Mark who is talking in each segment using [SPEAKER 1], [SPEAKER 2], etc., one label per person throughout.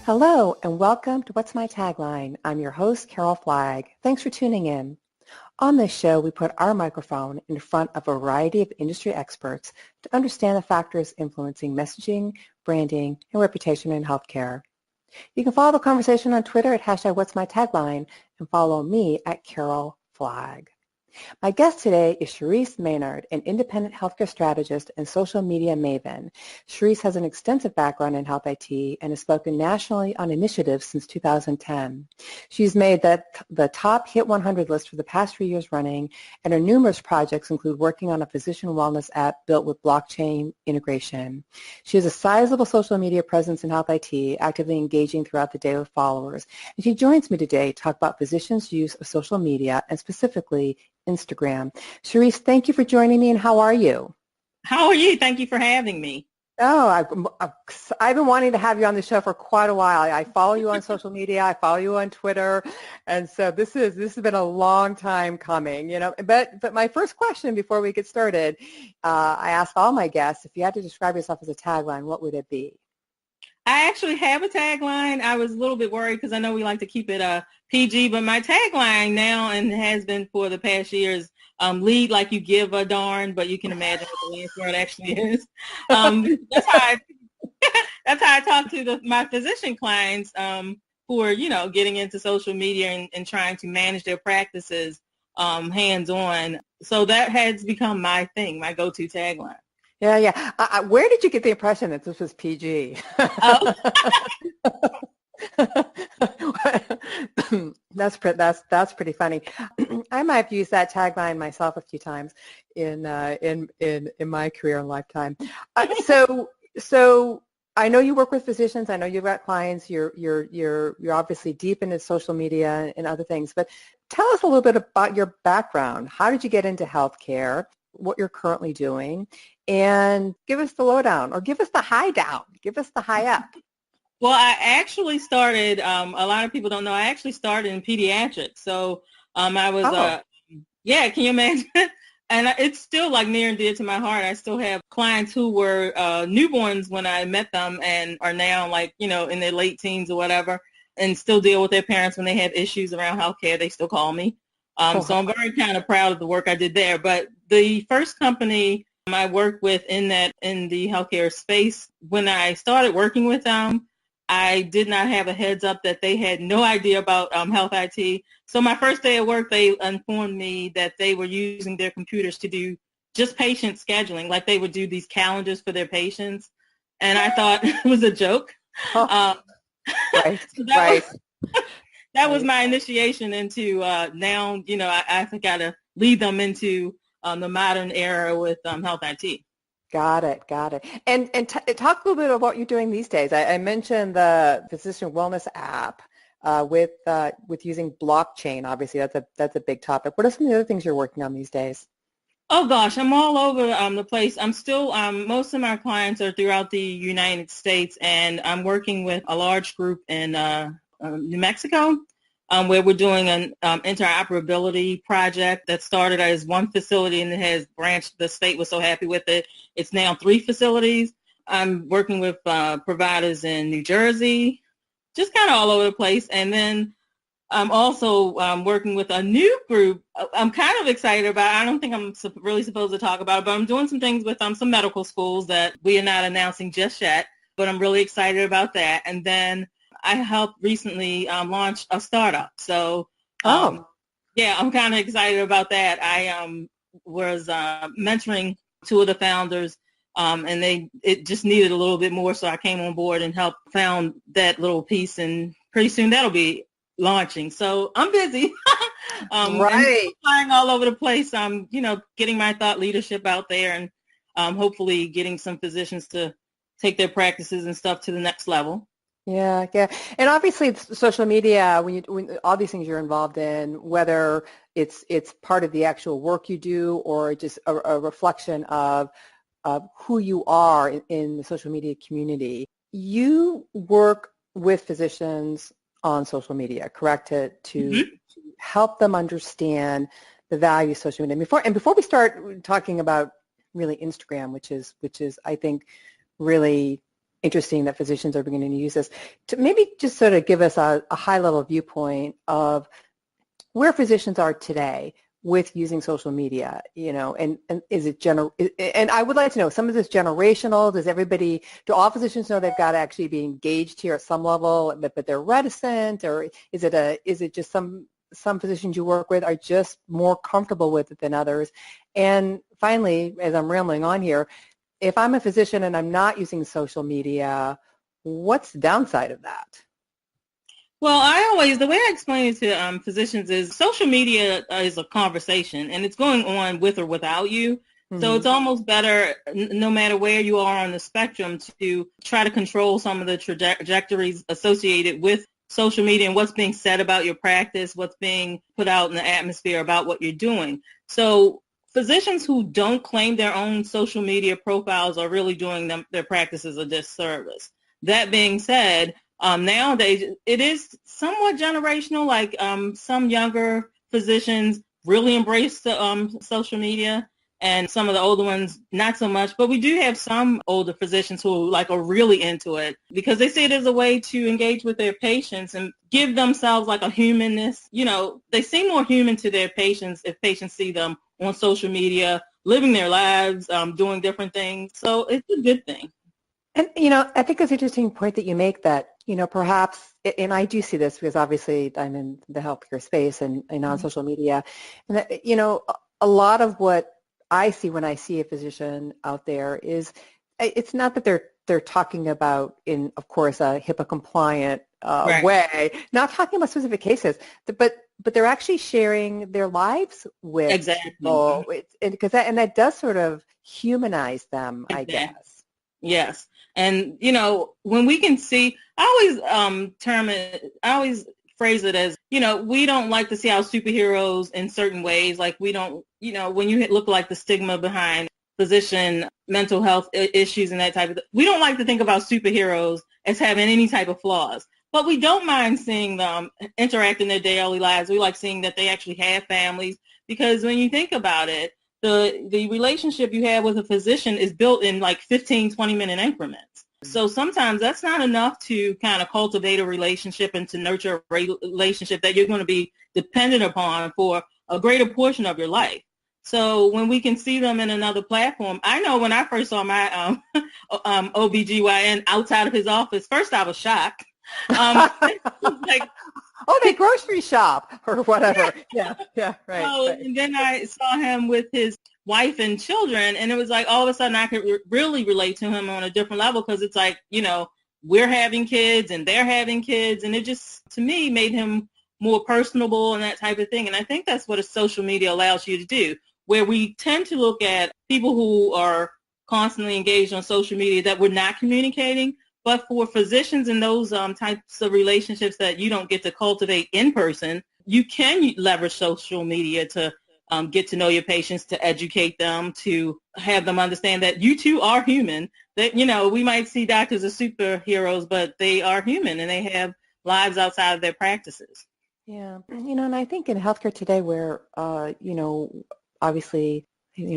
[SPEAKER 1] Hello and welcome to What's My Tagline? I'm your host, Carol Flagg. Thanks for tuning in. On this show, we put our microphone in front of a variety of industry experts to understand the factors influencing messaging, branding, and reputation in healthcare. You can follow the conversation on Twitter at hashtag What's My Tagline and follow me at Carol Flagg. My guest today is Shereese Maynard, an independent healthcare strategist and social media maven. Shereese has an extensive background in health IT and has spoken nationally on initiatives since 2010. She's made the top Hit 100 list for the past 3 years running, and her numerous projects include working on a physician wellness app built with blockchain integration. She has a sizable social media presence in health IT, actively engaging throughout the day with followers. And she joins me today to talk about physicians' use of social media and specifically Instagram. Shereese, thank you for joining me, and how are you?
[SPEAKER 2] How are you? Thank you for having me.
[SPEAKER 1] Oh, I've been wanting to have you on the show for quite a while. I follow you on social media. I follow you on Twitter. And so this has been a long time coming, But my first question before we get started, I ask all my guests, if you had to describe yourself as a tagline, what would it be?
[SPEAKER 2] I actually have a tagline. I was a little bit worried because I know we like to keep it PG, but my tagline now and has been for the past years, lead like you give a darn, but you can imagine what the last word actually is. That's how I talk to my physician clients who are, getting into social media and trying to manage their practices hands-on. So that has become my thing, my go-to tagline.
[SPEAKER 1] Yeah. Where did you get the impression that this was PG?
[SPEAKER 2] Oh.
[SPEAKER 1] That's pretty funny. I might have used that tagline myself a few times in my career and lifetime. So I know you work with physicians. I know you've got clients. You're obviously deep into social media and other things. But tell us a little bit about your background. How did you get into healthcare? What you're currently doing, and give us the lowdown, or give us the high down, give us the high up.
[SPEAKER 2] Well, I actually started, a lot of people don't know, I actually started in pediatrics. So I was, can you imagine? And it's still like near and dear to my heart. I still have clients who were newborns when I met them and are now like, in their late teens or whatever, and still deal with their parents when they have issues around healthcare. They still call me. So I'm very kind of proud of the work I did there. But the first company I worked with in the healthcare space, when I started working with them, I did not have a heads up that they had no idea about health IT. So my first day at work, they informed me that they were using their computers to do just patient scheduling, like they would do these calendars for their patients. And I thought it was a joke.
[SPEAKER 1] Right.
[SPEAKER 2] That was my initiation into now, I've got to lead them into the modern era with health IT.
[SPEAKER 1] Got it. And talk a little bit about what you're doing these days. I mentioned the physician wellness app with using blockchain. Obviously, that's a big topic. What are some of the other things you're working on these days?
[SPEAKER 2] Oh gosh, I'm all over the place. I'm still, most of my clients are throughout the United States, and I'm working with a large group in New Mexico, where we're doing an interoperability project that started as one facility and it has branched. The state was so happy with it. It's now 3 facilities. I'm working with providers in New Jersey, just kind of all over the place. And then I'm also working with a new group I'm kind of excited about. I don't think I'm really supposed to talk about it, but I'm doing some things with some medical schools that we are not announcing just yet, but I'm really excited about that. And then I helped recently launch a startup. So, I'm kind of excited about that. I was mentoring 2 of the founders, and it just needed a little bit more, so I came on board and helped found that little piece, and pretty soon that'll be launching. So I'm busy.
[SPEAKER 1] Right.
[SPEAKER 2] And flying all over the place. I'm, getting my thought leadership out there and hopefully getting some physicians to take their practices and stuff to the next level.
[SPEAKER 1] Yeah. And obviously social media, when all these things you're involved in, whether it's part of the actual work you do or just a reflection of who you are in the social media community, you work with physicians on social media, correct? To help them understand the value of social media. Before we start talking about really Instagram, which is I think really interesting that physicians are beginning to use this. To maybe just sort of give us a high-level viewpoint of where physicians are today with using social media, and is it and I would like to know, some of this generational, do all physicians know they've got to actually be engaged here at some level, but they're reticent, or is it just some physicians you work with are just more comfortable with it than others? And finally, as I'm rambling on here, if I'm a physician and I'm not using social media, what's the downside of that?
[SPEAKER 2] Well, the way I explain it to physicians is social media is a conversation, and it's going on with or without you. Mm-hmm. So it's almost better, no matter where you are on the spectrum, to try to control some of the trajectories associated with social media and what's being said about your practice, what's being put out in the atmosphere about what you're doing. So physicians who don't claim their own social media profiles are really doing their practices a disservice. That being said, nowadays, it is somewhat generational, like some younger physicians really embrace the social media, and some of the older ones not so much. But we do have some older physicians who are really into it because they see it as a way to engage with their patients and give themselves a humanness. They seem more human to their patients if patients see them on social media, living their lives, doing different things. So it's a good thing.
[SPEAKER 1] And, I think it's an interesting point that you make that, perhaps, and I do see this because obviously I'm in the healthcare space and on social media, and that, a lot of what I see when I see a physician out there is, it's not that they're talking about, in, of course, a HIPAA compliant
[SPEAKER 2] right.
[SPEAKER 1] way, not talking about specific cases, but they're actually sharing their lives with people, because that does sort of humanize them,
[SPEAKER 2] exactly.
[SPEAKER 1] I guess.
[SPEAKER 2] Yes. And, when we can see, I always phrase it as, we don't like to see our superheroes in certain ways. Like we don't, when you look like the stigma behind physician mental health issues and that type of thing, we don't like to think about superheroes as having any type of flaws. But we don't mind seeing them interact in their daily lives. We like seeing that they actually have families, because when you think about it, the relationship you have with a physician is built in 15, 20-minute increments. So sometimes that's not enough to kind of cultivate a relationship and to nurture a relationship that you're going to be dependent upon for a greater portion of your life. So when we can see them in another platform, I know when I first saw my OBGYN outside of his office, first I was shocked.
[SPEAKER 1] They grocery shop or whatever. Yeah, right, right.
[SPEAKER 2] And then I saw him with his wife and children, and it was all of a sudden I could really relate to him on a different level, because it's we're having kids and they're having kids, and it just, to me, made him more personable and that type of thing. And I think that's what a social media allows you to do, where we tend to look at people who are constantly engaged on social media that we're not communicating. But for physicians in those types of relationships that you don't get to cultivate in person, you can leverage social media to get to know your patients, to educate them, to have them understand that you too are human. That, we might see doctors as superheroes, but they are human and they have lives outside of their practices.
[SPEAKER 1] Yeah. And I think in healthcare today where, obviously,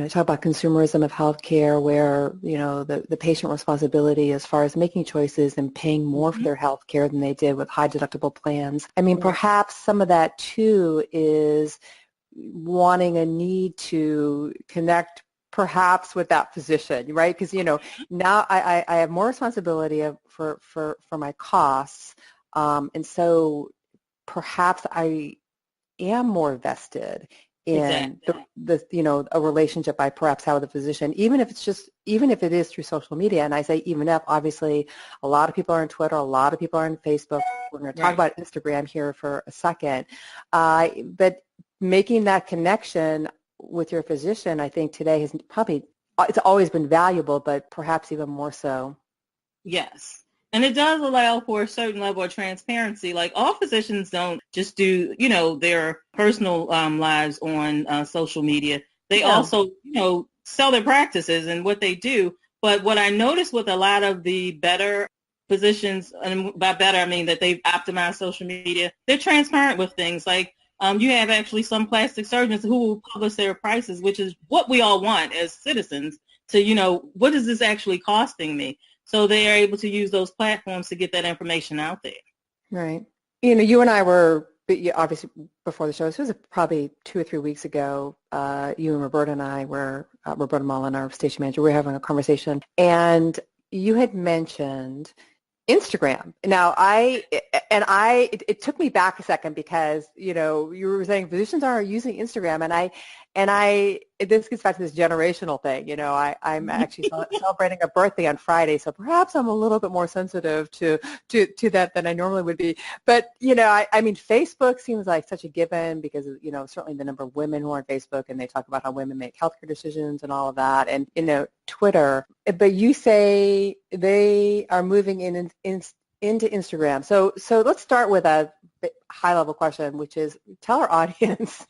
[SPEAKER 1] talk about consumerism of healthcare, where, the patient responsibility as far as making choices and paying more for their healthcare than they did with high deductible plans. I mean, perhaps some of that too is wanting a need to connect perhaps with that physician, right? Because, now I have more responsibility for my costs. And so perhaps I am more vested in the a relationship I perhaps have with a physician, even if it is through social media. And I say even if, obviously, a lot of people are on Twitter, a lot of people are on Facebook. We're going to talk about Instagram here for a second. But making that connection with your physician, I think today it's always been valuable, but perhaps even more so.
[SPEAKER 2] Yes. And it does allow for a certain level of transparency. All physicians don't just do, their personal lives on social media. They also, sell their practices and what they do. But what I noticed with a lot of the better physicians, and by better I mean that they've optimized social media, they're transparent with things. You have actually some plastic surgeons who will publish their prices, which is what we all want as citizens, to, what is this actually costing me? So they are able to use those platforms to get that information out there.
[SPEAKER 1] Right. You and I were, obviously before the show, this was probably 2 or 3 weeks ago, you and Roberta and I were, Roberta Mullen, our station manager, we were having a conversation, and you had mentioned Instagram. Now, it took me back a second because, you were saying physicians are using Instagram, this gets back to this generational thing. I'm actually celebrating a birthday on Friday, so perhaps I'm a little bit more sensitive to that than I normally would be. But, I mean, Facebook seems like such a given because, certainly the number of women who are on Facebook, and they talk about how women make healthcare decisions and all of that. And, Twitter, but you say they are moving into Instagram. So let's start with a high-level question, which is tell our audience,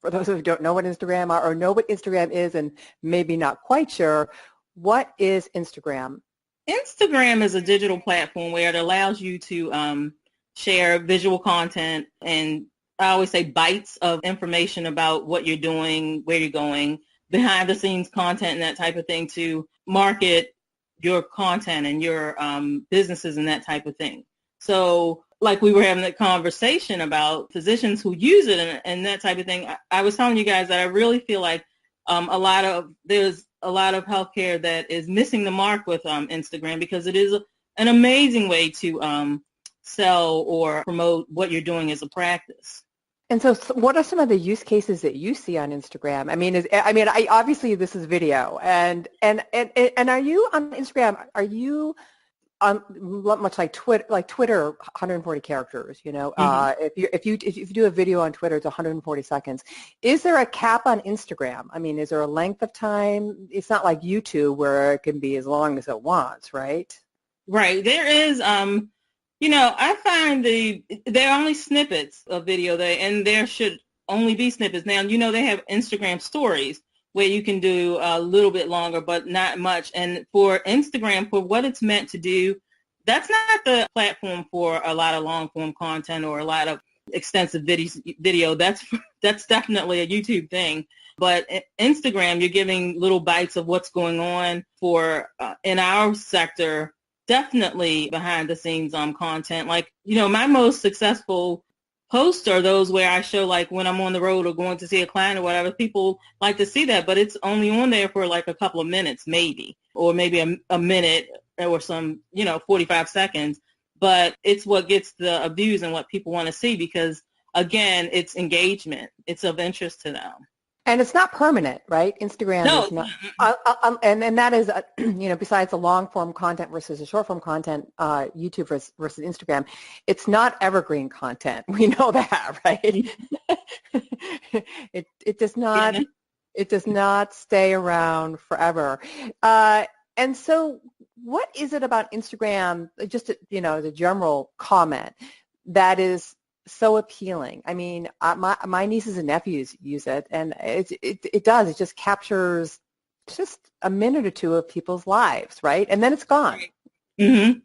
[SPEAKER 1] for those who don't know what Instagram are or know what Instagram is and maybe not quite sure, what is Instagram?
[SPEAKER 2] Instagram is a digital platform where it allows you to share visual content, and I always say bites of information about what you're doing, where you're going, behind the scenes content and that type of thing to market your content and your businesses and that type of thing. So like we were having that conversation about physicians who use it and that type of thing. I was telling you guys that I really feel like there's a lot of healthcare that is missing the mark with Instagram, because it is an amazing way to sell or promote what you're doing as a practice.
[SPEAKER 1] And so what are some of the use cases that you see on Instagram? I mean, obviously this is video, and are you on Instagram? Are you on much like Twitter, 140 characters?
[SPEAKER 2] Mm-hmm.
[SPEAKER 1] If you do a video on Twitter, it's 140 seconds. Is there a cap on Instagram? I mean, is there a length of time? It's not like YouTube where it can be as long as it wants, right?
[SPEAKER 2] Right. There is. I find there are only snippets of video there, and there should only be snippets. Now, they have Instagram stories where you can do a little bit longer, but not much. And for Instagram, for what it's meant to do, that's not the platform for a lot of long form content or a lot of extensive video. That's definitely a YouTube thing. But Instagram, you're giving little bites of what's going on for in our sector. Definitely behind the scenes content. Like, my most successful posts are those where I show, like, when I'm on the road or going to see a client or whatever. People like to see that, but it's only on there for like a couple of minutes maybe, or maybe a minute or some, 45 seconds. But it's what gets the views and what people want to see, because, again, it's engagement. It's of interest to them.
[SPEAKER 1] And it's not permanent, right? Instagram is not, and that is, besides the long form content versus the short form content, YouTube versus Instagram, it's not evergreen content. We know that, right? It does not, it does not stay around forever. And so, what is it about Instagram? Just the general comment that is so appealing. I mean, my nieces and nephews use it, and it does. It just captures just a minute or two of people's lives, right? And then it's gone.
[SPEAKER 2] Right. Mm-hmm.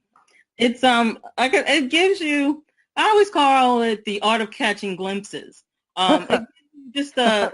[SPEAKER 2] It's it gives you. I always call it the art of catching glimpses. Just a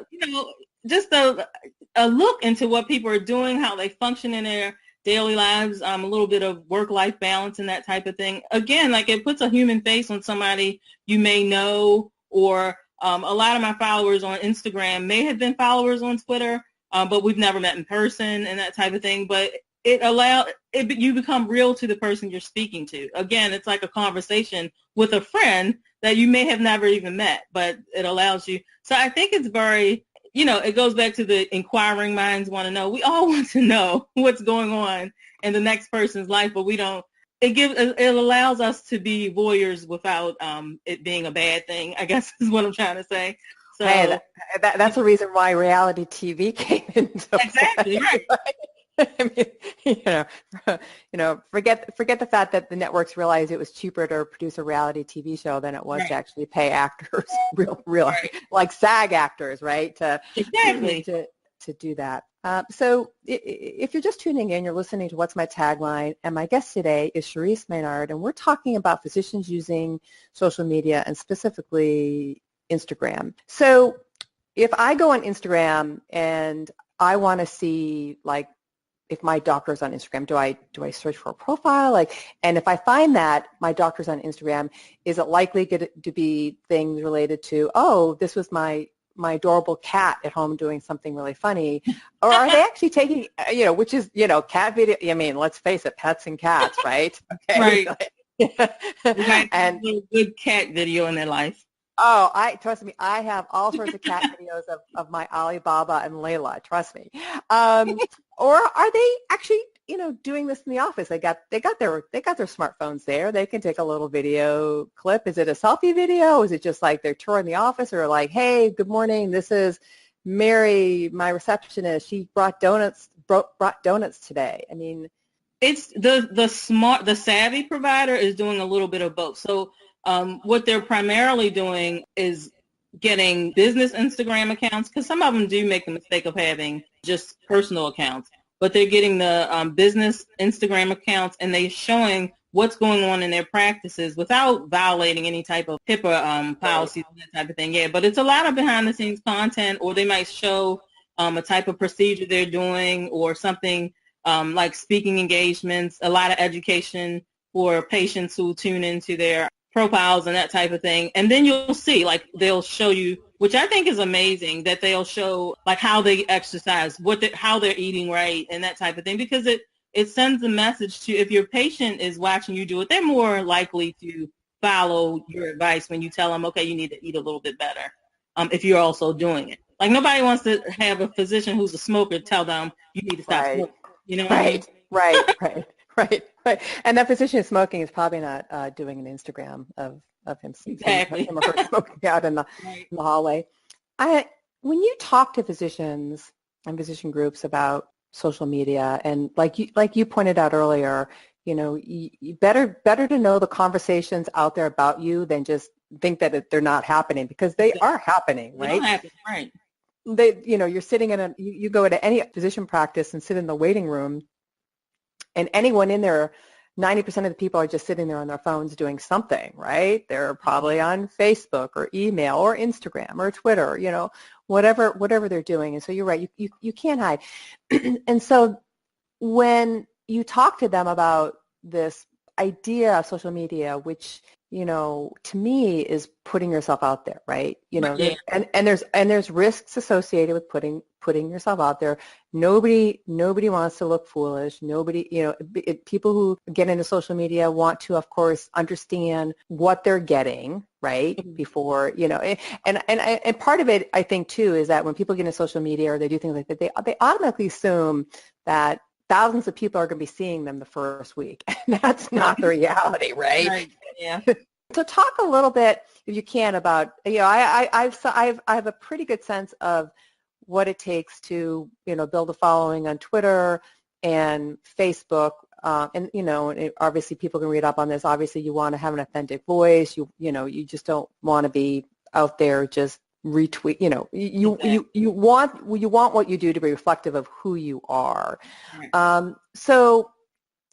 [SPEAKER 2] look into what people are doing, how they function in their daily lives, a little bit of work-life balance and that type of thing. Again, like, it puts a human face on somebody you may know, or a lot of my followers on Instagram may have been followers on Twitter, but we've never met in person and that type of thing. But you become real to the person you're speaking to. Again, it's like a conversation with a friend that you may have never even met, but it allows you. So I think it's very, it goes back to the inquiring minds want to know. We all want to know what's going on in the next person's life, but we don't. It allows us to be voyeurs without it being a bad thing, I guess is what I'm trying to say. So
[SPEAKER 1] hey, that's the reason why reality TV came into
[SPEAKER 2] exactly
[SPEAKER 1] play.
[SPEAKER 2] Right.
[SPEAKER 1] I mean, forget the fact that the networks realized it was cheaper to produce a reality TV show than it was to actually pay actors, real
[SPEAKER 2] right.
[SPEAKER 1] like SAG actors, right?
[SPEAKER 2] Exactly.
[SPEAKER 1] To do that. So if you're just tuning in, you're listening to What's My Tagline, and my guest today is Shereese Maynard, and we're talking about physicians using social media and specifically Instagram. So if I go on Instagram and I want to see, like, if my doctor's on Instagram, do I search for a profile? And if I find that my doctor's on Instagram, is it likely to be things related to, oh, this was my adorable cat at home doing something really funny, or are they actually taking, which is, cat video? I mean, let's face it, pets and cats, right? Okay.
[SPEAKER 2] Right.
[SPEAKER 1] And
[SPEAKER 2] a good cat video in their life.
[SPEAKER 1] Oh, trust me, I have all sorts of cat videos of my Alibaba and Layla. Trust me. Or are they actually, doing this in the office? They got their smartphones there. They can take a little video clip. Is it a selfie video? Is it just like they're touring the office, or like, hey, good morning, this is Mary, my receptionist. She brought donuts today. I mean,
[SPEAKER 2] it's the savvy provider is doing a little bit of both. So what they're primarily doing is getting business Instagram accounts, because some of them do make the mistake of having just personal accounts, but they're getting the business Instagram accounts, and they're showing what's going on in their practices without violating any type of HIPAA policies and that type of thing. Yeah, but it's a lot of behind-the-scenes content, or they might show a type of procedure they're doing, or something like speaking engagements, a lot of education for patients who tune into their profiles and that type of thing. And then you'll see, like, they'll show you, which I think is amazing, that they'll show like how they exercise, how they're eating right, and that type of thing, because it sends a message to, if your patient is watching you do it, they're more likely to follow your advice when you tell them, okay, you need to eat a little bit better, if you're also doing it. Like, nobody wants to have a physician who's a smoker tell them you need to stop smoking. You know what I mean?
[SPEAKER 1] Right. And that physician smoking is probably not doing an Instagram of him,
[SPEAKER 2] exactly.
[SPEAKER 1] him or her smoking out in the hallway. When you talk to physicians and physician groups about social media, and like you pointed out earlier, you better to know the conversations out there about you than just think that they're not happening, because they are happening, right?
[SPEAKER 2] They don't happen, right.
[SPEAKER 1] You're sitting in you go to any physician practice and sit in the waiting room, and anyone in there, 90% of the people are just sitting there on their phones doing something, right? They're probably on Facebook or email or Instagram or Twitter, whatever they're doing. And so you're right, you can't hide. And so when you talk to them about this idea of social media, which, to me is putting yourself out there, right? And there's risks associated with putting yourself out there. Nobody wants to look foolish. Nobody, people who get into social media want to, of course, understand what they're getting, right? Before, and part of it, I think too, is that when people get into social media or they do things like that, they automatically assume that thousands of people are going to be seeing them the first week. And that's not the reality, right? Right.
[SPEAKER 2] Yeah.
[SPEAKER 1] So talk a little bit, if you can, about, I have a pretty good sense of what it takes to, build a following on Twitter and Facebook. And obviously people can read up on this. Obviously you want to have an authentic voice. You just don't want to be out there just retweet, you want what you do to be reflective of who you are. Right. So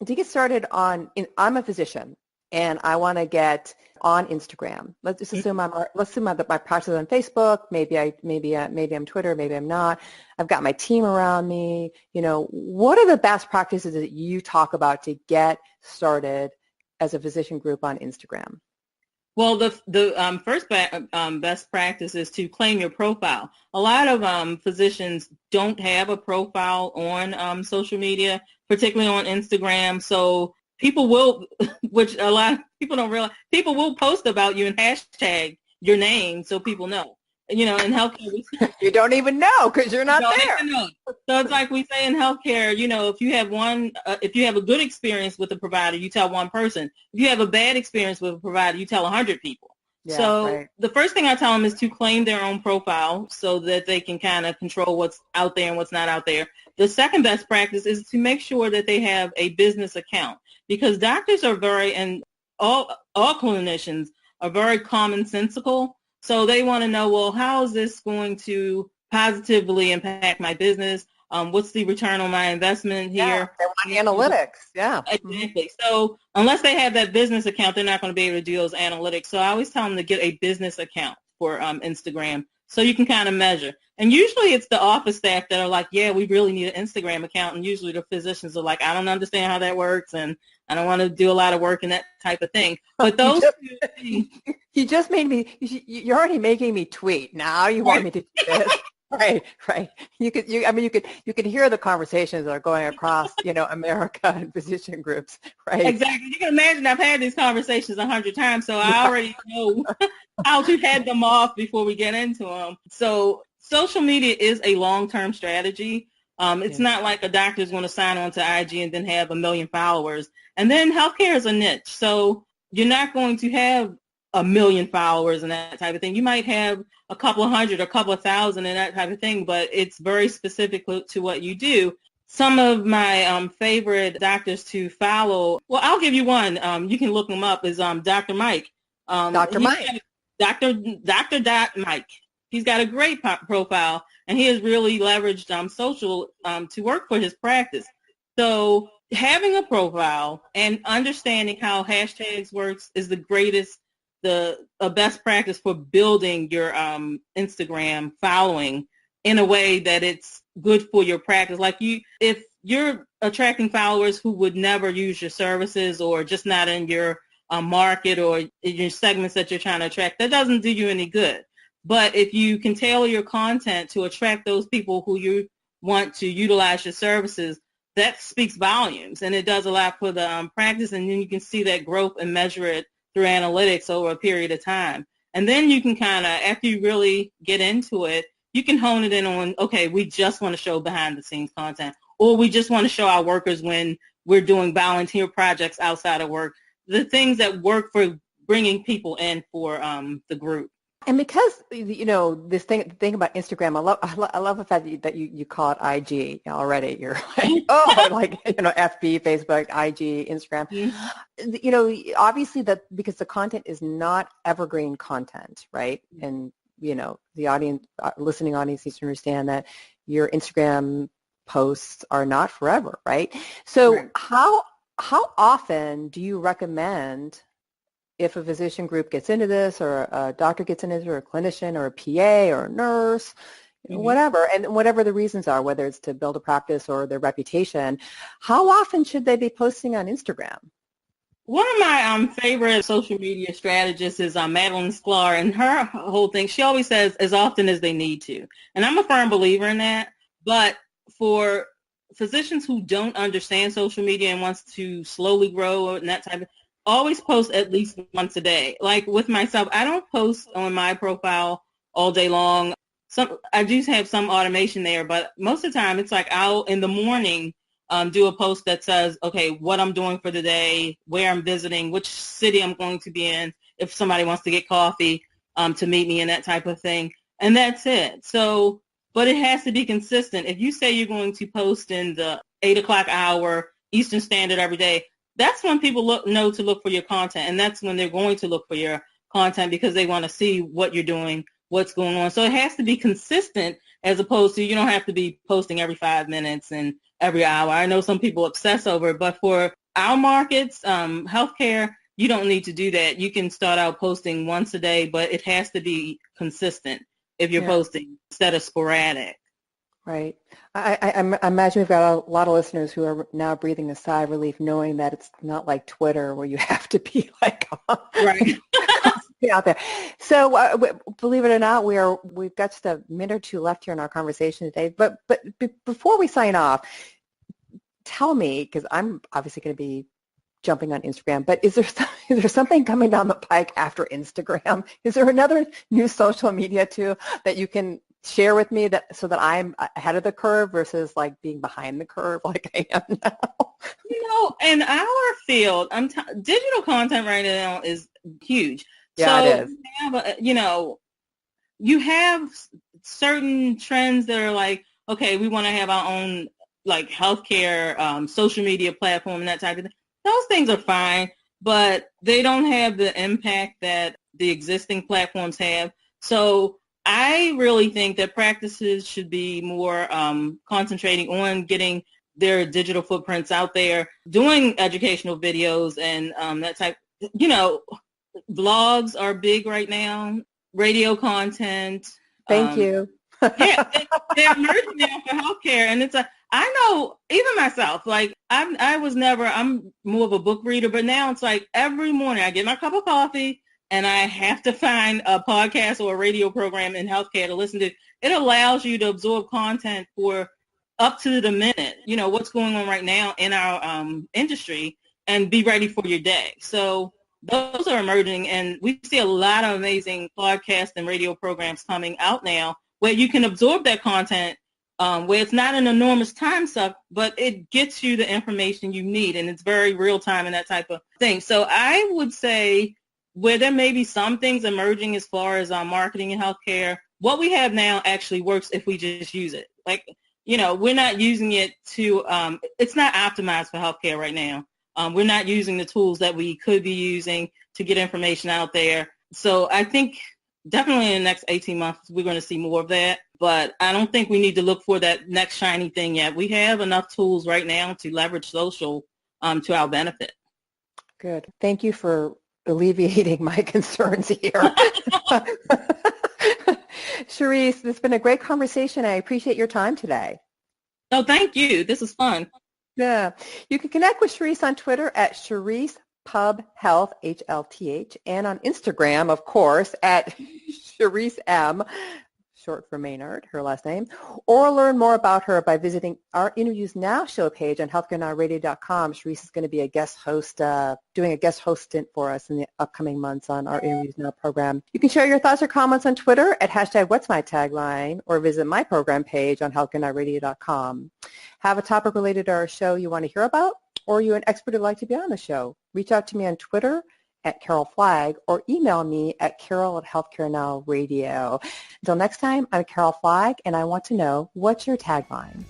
[SPEAKER 1] to get started I'm a physician and I want to get on Instagram. Let's just assume that my practice is on Facebook. Maybe I'm Twitter. Maybe I'm not. I've got my team around me. What are the best practices that you talk about to get started as a physician group on Instagram?
[SPEAKER 2] Well, the first best practice is to claim your profile. A lot of physicians don't have a profile on social media, particularly on Instagram. So people will, which a lot of people don't realize, people will post about you and hashtag your name so people know. In healthcare,
[SPEAKER 1] you don't even know because you're not there.
[SPEAKER 2] So it's like we say in healthcare, if you have a good experience with a provider, you tell one person. If you have a bad experience with a provider, you tell 100 people. Yeah, The first thing I tell them is to claim their own profile so that they can kind of control what's out there and what's not out there. The second best practice is to make sure that they have a business account, because doctors are and all clinicians are very commonsensical. So they want to know, well, how is this going to positively impact my business? What's the return on my investment here?
[SPEAKER 1] Yeah, they want analytics. Yeah.
[SPEAKER 2] Exactly. So unless they have that business account, they're not going to be able to do those analytics. So I always tell them to get a business account for Instagram so you can kind of measure. And usually it's the office staff that are like, yeah, we really need an Instagram account. And usually the physicians are like, I don't understand how that works, and I don't want to do a lot of work and that type of thing. But those
[SPEAKER 1] you just made me, you're already making me tweet. Now you want me to do this. Right. You could hear the conversations that are going across, America and physician groups, right?
[SPEAKER 2] Exactly. You can imagine I've had these conversations 100 times, so I already know how to head them off before we get into them. So social media is a long-term strategy. It's not like a doctor is going to sign on to IG and then have 1 million followers. And then healthcare is a niche, so you're not going to have 1 million followers and that type of thing. You might have a couple of hundred, a couple of thousand and that type of thing, but it's very specific to what you do. Some of my favorite doctors to follow, well, I'll give you one. You can look him up, is Dr. Mike.
[SPEAKER 1] Dr. Mike.
[SPEAKER 2] Dr. Mike. He's got a great profile, and he has really leveraged social to work for his practice. So having a profile and understanding how hashtags works is the best practice for building your Instagram following in a way that it's good for your practice. Like if you're attracting followers who would never use your services or just not in your market or in your segments that you're trying to attract, that doesn't do you any good. But if you can tailor your content to attract those people who you want to utilize your services, that speaks volumes, and it does a lot for the practice, and then you can see that growth and measure it through analytics over a period of time. And then you can kind of, after you really get into it, you can hone it in on, okay, we just want to show behind-the-scenes content, or we just want to show our workers when we're doing volunteer projects outside of work, the things that work for bringing people in for the group.
[SPEAKER 1] And because, this thing about Instagram, I love the fact that you call it IG already. You're like, FB, Facebook, IG, Instagram. Mm-hmm. Obviously because the content is not evergreen content, right? And, the audience, listening audience needs to understand that your Instagram posts are not forever, right? So right. How often do you recommend, if a physician group gets into this, or a doctor gets into this, or a clinician, or a PA, or a nurse, whatever, and whatever the reasons are, whether it's to build a practice or their reputation, how often should they be posting on Instagram?
[SPEAKER 2] One of my favorite social media strategists is Madeline Sklar, and her whole thing, she always says as often as they need to. And I'm a firm believer in that. But for physicians who don't understand social media and wants to slowly grow and that type of, always post at least once a day. Like with myself, I don't post on my profile all day long. I do have some automation there, but most of the time it's like I'll, in the morning, do a post that says, okay, what I'm doing for the day, where I'm visiting, which city I'm going to be in, if somebody wants to get coffee to meet me and that type of thing. And that's it. So, but it has to be consistent. If you say you're going to post in the 8 o'clock hour Eastern Standard every day, that's when people know to look for your content. And that's when they're going to look for your content, because they want to see what you're doing, what's going on. So it has to be consistent, as opposed to, you don't have to be posting every 5 minutes and every hour. I know some people obsess over it, but for our markets, healthcare, you don't need to do that. You can start out posting once a day, but it has to be consistent if you're posting instead of sporadic.
[SPEAKER 1] Right. I imagine we've got a lot of listeners who are now breathing a sigh of relief, knowing that it's not like Twitter where you have to be like
[SPEAKER 2] right
[SPEAKER 1] out there. So believe it or not, we've got just a minute or two left here in our conversation today. But before we sign off, tell me, because I'm obviously going to be jumping on Instagram, but is there something coming down the pike after Instagram? Is there another new social media too that you can share with me, that so that I'm ahead of the curve versus like being behind the curve like I am now?
[SPEAKER 2] In our field, digital content right now is huge.
[SPEAKER 1] Yeah,
[SPEAKER 2] so
[SPEAKER 1] it is.
[SPEAKER 2] You have certain trends that are like, okay, we want to have our own like healthcare social media platform and that type of thing. Those things are fine, but they don't have the impact that the existing platforms have. So I really think that practices should be more concentrating on getting their digital footprints out there, doing educational videos and that type. Blogs are big right now, radio content.
[SPEAKER 1] Thank you.
[SPEAKER 2] Yeah, they're emerging now for healthcare, and I know even myself, like I'm more of a book reader, but now it's like every morning I get my cup of coffee and I have to find a podcast or a radio program in healthcare to listen to. It allows you to absorb content for up to the minute, what's going on right now in our industry, and be ready for your day. So those are emerging, and we see a lot of amazing podcast and radio programs coming out now where you can absorb that content, where it's not an enormous time suck, but it gets you the information you need, and it's very real time and that type of thing. So I would say where there may be some things emerging as far as marketing in healthcare, what we have now actually works if we just use it. Like, we're not using it to, it's not optimized for healthcare right now. We're not using the tools that we could be using to get information out there. So I think definitely in the next 18 months, we're going to see more of that. But I don't think we need to look for that next shiny thing yet. We have enough tools right now to leverage social to our benefit.
[SPEAKER 1] Good. Thank you for alleviating my concerns here. Shereese, this has been a great conversation. I appreciate your time today.
[SPEAKER 2] Oh, thank you. This is fun.
[SPEAKER 1] Yeah. You can connect with Shereese on Twitter at Shereese Pub Health, HLTH, and on Instagram, of course, at Shereese M, short for Maynard, her last name, or learn more about her by visiting our Interviews Now show page on healthcarenowradio.com. Shereese is going to be a guest host, doing a guest host stint for us in the upcoming months on our Interviews Now program. You can share your thoughts or comments on Twitter at hashtag What's My Tagline, or visit my program page on healthcarenowradio.com. Have a topic related to our show you want to hear about, or you're an expert who'd like to be on the show? Reach out to me on Twitter at Carol Flagg, or email me at carol@healthcarenowradio. Until next time, I'm Carol Flagg, and I want to know, what's your tagline?